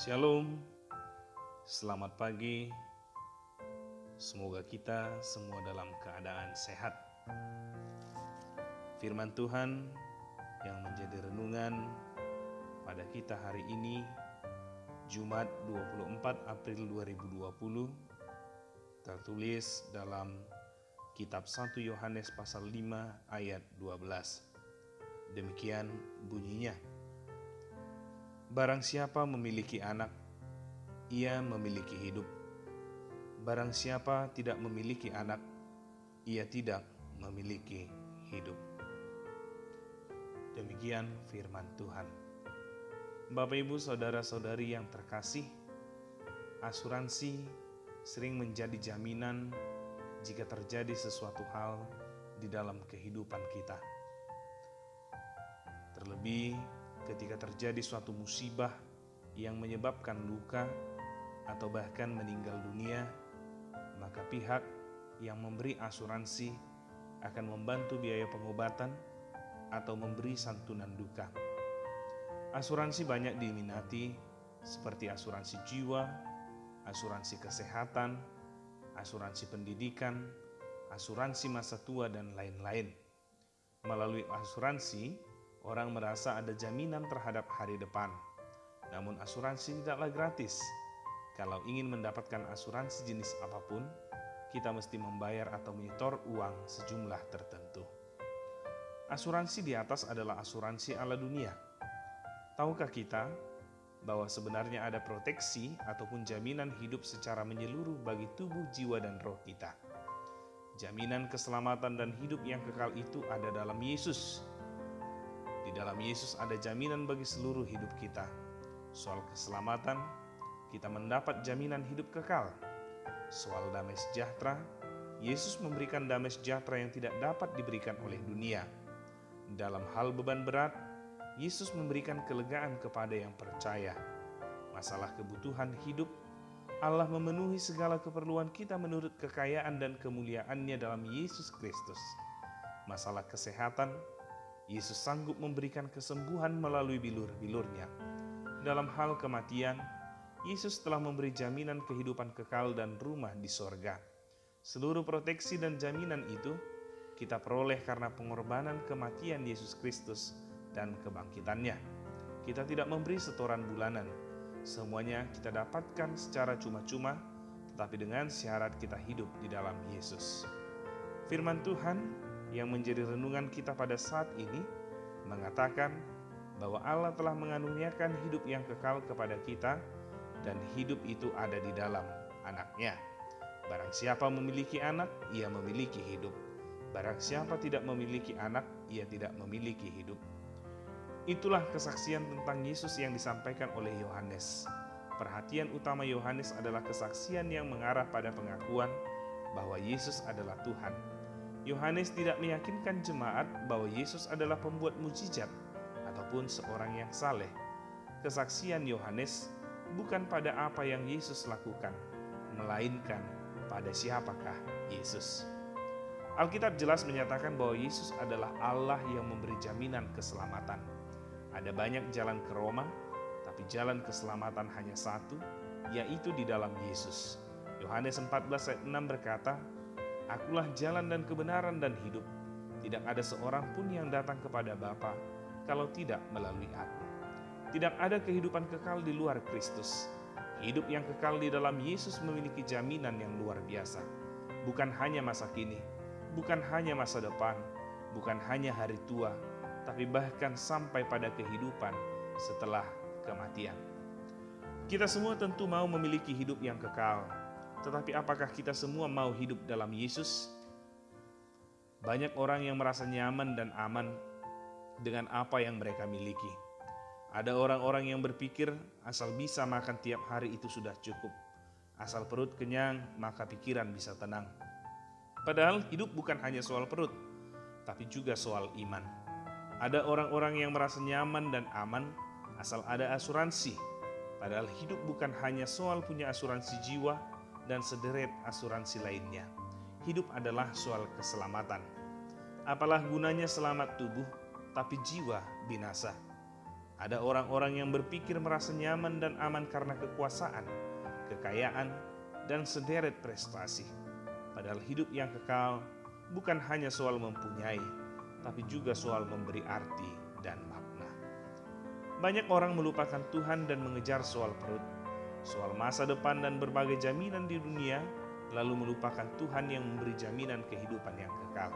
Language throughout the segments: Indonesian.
Shalom, selamat pagi. Semoga kita semua dalam keadaan sehat. Firman Tuhan yang menjadi renungan pada kita hari ini, Jumat 24 April 2020, tertulis dalam kitab 1 Yohanes pasal 5 ayat 12. Demikian bunyinya. Barang siapa memiliki anak, ia memiliki hidup. Barang siapa tidak memiliki anak, ia tidak memiliki hidup. Demikian firman Tuhan. Bapak, Ibu, saudara-saudari yang terkasih, asuransi sering menjadi jaminan jika terjadi sesuatu hal di dalam kehidupan kita. Terlebih ketika terjadi suatu musibah yang menyebabkan luka atau bahkan meninggal dunia, maka pihak yang memberi asuransi akan membantu biaya pengobatan atau memberi santunan duka. Asuransi banyak diminati seperti asuransi jiwa, asuransi kesehatan, asuransi pendidikan, asuransi masa tua, dan lain-lain. Melalui asuransi, orang merasa ada jaminan terhadap hari depan. Namun asuransi tidaklah gratis. Kalau ingin mendapatkan asuransi jenis apapun, kita mesti membayar atau menyetor uang sejumlah tertentu. Asuransi di atas adalah asuransi ala dunia. Tahukah kita bahwa sebenarnya ada proteksi ataupun jaminan hidup secara menyeluruh bagi tubuh, jiwa, dan roh kita? Jaminan keselamatan dan hidup yang kekal itu ada dalam Yesus. Di dalam Yesus ada jaminan bagi seluruh hidup kita. Soal keselamatan, kita mendapat jaminan hidup kekal. Soal damai sejahtera, Yesus memberikan damai sejahtera yang tidak dapat diberikan oleh dunia. Dalam hal beban berat, Yesus memberikan kelegaan kepada yang percaya. Masalah kebutuhan hidup, Allah memenuhi segala keperluan kita menurut kekayaan dan kemuliaan-Nya dalam Yesus Kristus. Masalah kesehatan, Yesus sanggup memberikan kesembuhan melalui bilur-bilur-Nya. Dalam hal kematian, Yesus telah memberi jaminan kehidupan kekal dan rumah di sorga. Seluruh proteksi dan jaminan itu kita peroleh karena pengorbanan kematian Yesus Kristus dan kebangkitan-Nya. Kita tidak memberi setoran bulanan. Semuanya kita dapatkan secara cuma-cuma, tetapi dengan syarat kita hidup di dalam Yesus. Firman Tuhan yang menjadi renungan kita pada saat ini mengatakan bahwa Allah telah mengaruniakan hidup yang kekal kepada kita, dan hidup itu ada di dalam Anak-Nya. Barang siapa memiliki anak, ia memiliki hidup. Barang siapa tidak memiliki anak, ia tidak memiliki hidup. Itulah kesaksian tentang Yesus yang disampaikan oleh Yohanes. Perhatian utama Yohanes adalah kesaksian yang mengarah pada pengakuan bahwa Yesus adalah Tuhan. Yohanes tidak meyakinkan jemaat bahwa Yesus adalah pembuat mukjizat ataupun seorang yang saleh. Kesaksian Yohanes bukan pada apa yang Yesus lakukan, melainkan pada siapakah Yesus. Alkitab jelas menyatakan bahwa Yesus adalah Allah yang memberi jaminan keselamatan. Ada banyak jalan ke Roma, tapi jalan keselamatan hanya satu, yaitu di dalam Yesus. Yohanes 14 ayat 6 berkata, Akulah jalan dan kebenaran dan hidup. Tidak ada seorang pun yang datang kepada Bapa kalau tidak melalui Aku. Tidak ada kehidupan kekal di luar Kristus. Hidup yang kekal di dalam Yesus memiliki jaminan yang luar biasa. Bukan hanya masa kini, bukan hanya masa depan, bukan hanya hari tua, tapi bahkan sampai pada kehidupan setelah kematian. Kita semua tentu mau memiliki hidup yang kekal. Tetapi apakah kita semua mau hidup dalam Yesus? Banyak orang yang merasa nyaman dan aman dengan apa yang mereka miliki. Ada orang-orang yang berpikir asal bisa makan tiap hari itu sudah cukup. Asal perut kenyang, maka pikiran bisa tenang. Padahal hidup bukan hanya soal perut, tapi juga soal iman. Ada orang-orang yang merasa nyaman dan aman asal ada asuransi. Padahal hidup bukan hanya soal punya asuransi jiwa dan sederet asuransi lainnya. Hidup adalah soal keselamatan. Apalah gunanya selamat tubuh, tapi jiwa binasa. Ada orang-orang yang berpikir merasa nyaman dan aman karena kekuasaan, kekayaan, dan sederet prestasi. Padahal hidup yang kekal bukan hanya soal mempunyai, tapi juga soal memberi arti dan makna. Banyak orang melupakan Tuhan dan mengejar soal perut, soal masa depan dan berbagai jaminan di dunia, lalu melupakan Tuhan yang memberi jaminan kehidupan yang kekal.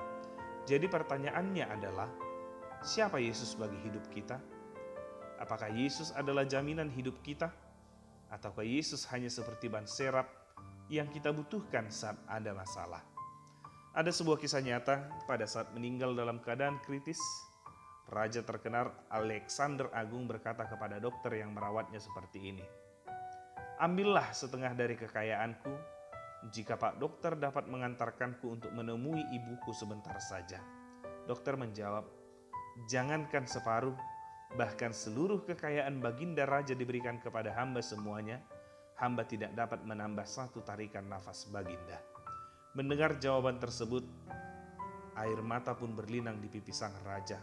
Jadi pertanyaannya adalah, siapa Yesus bagi hidup kita? Apakah Yesus adalah jaminan hidup kita? Ataukah Yesus hanya seperti ban serap yang kita butuhkan saat ada masalah? Ada sebuah kisah nyata pada saat meninggal dalam keadaan kritis. Raja terkenal Alexander Agung berkata kepada dokter yang merawatnya seperti ini, "Ambillah setengah dari kekayaanku, jika Pak Dokter dapat mengantarkanku untuk menemui ibuku sebentar saja." Dokter menjawab, "Jangankan separuh, bahkan seluruh kekayaan baginda raja diberikan kepada hamba semuanya, hamba tidak dapat menambah satu tarikan nafas baginda." Mendengar jawaban tersebut, air mata pun berlinang di pipi sang raja.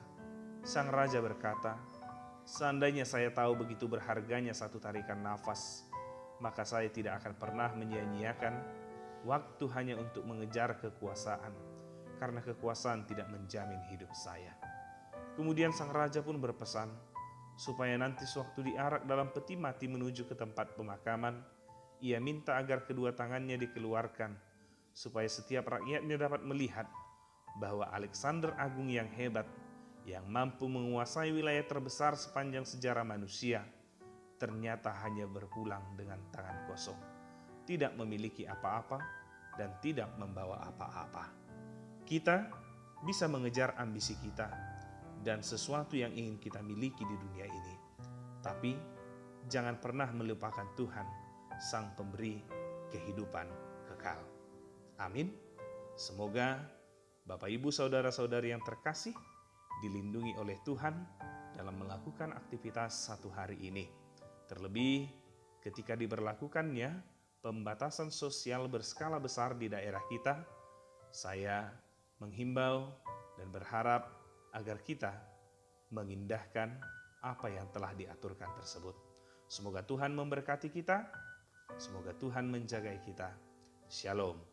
Sang raja berkata, "Seandainya saya tahu begitu berharganya satu tarikan nafas, maka saya tidak akan pernah menyia-nyiakan waktu hanya untuk mengejar kekuasaan, karena kekuasaan tidak menjamin hidup saya." Kemudian sang raja pun berpesan, supaya nanti sewaktu diarak dalam peti mati menuju ke tempat pemakaman, ia minta agar kedua tangannya dikeluarkan, supaya setiap rakyatnya dapat melihat bahwa Alexander Agung yang hebat, yang mampu menguasai wilayah terbesar sepanjang sejarah manusia, ternyata hanya berpulang dengan tangan kosong, tidak memiliki apa-apa dan tidak membawa apa-apa. Kita bisa mengejar ambisi kita dan sesuatu yang ingin kita miliki di dunia ini, tapi jangan pernah melupakan Tuhan, Sang Pemberi kehidupan kekal. Amin. Semoga Bapak Ibu Saudara-saudari yang terkasih dilindungi oleh Tuhan dalam melakukan aktivitas satu hari ini. Terlebih ketika diberlakukannya pembatasan sosial berskala besar di daerah kita, saya menghimbau dan berharap agar kita mengindahkan apa yang telah diaturkan tersebut. Semoga Tuhan memberkati kita, semoga Tuhan menjaga kita. Shalom.